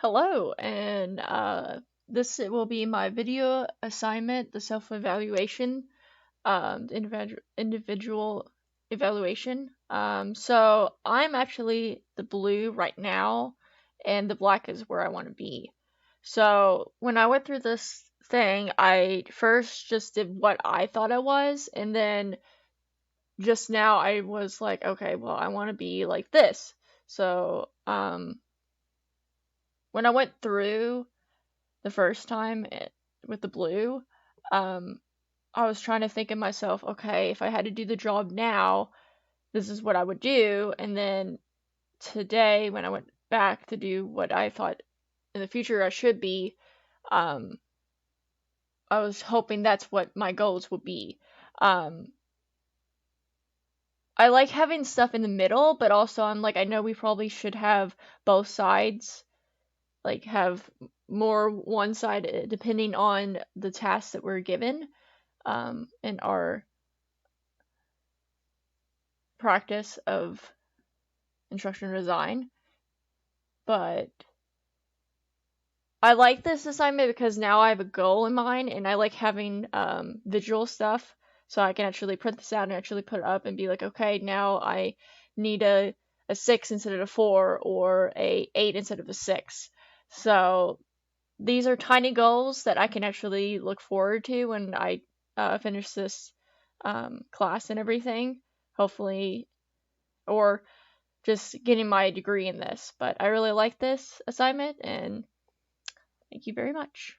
Hello, and this will be my video assignment, the self-evaluation, individual evaluation. So I'm actually the blue right now, and the black is where I want to be. So when I went through this thing, I first just did what I thought I was, and then just now I was like, okay, well, I want to be like this. So, when I went through the first time with the blue, um, I was trying to think of myself, okay, if I had to do the job now, this is what I would do. And then today, when I went back to do what I thought in the future I should be, um, I was hoping that's what my goals would be. Um, I like having stuff in the middle, but also I'm like, I know we probably should have both sides, like have more one side depending on the tasks that we're given in our practice of instructional design. But I like this assignment because now I have a goal in mind and I like having visual stuff so I can actually print this out and actually put it up and be like, okay, now I need a 6 instead of a 4 or a 8 instead of a 6. So these are tiny goals that I can actually look forward to when I finish this class and everything. Hopefully, or just getting my degree in this. But I really like this assignment, and thank you very much.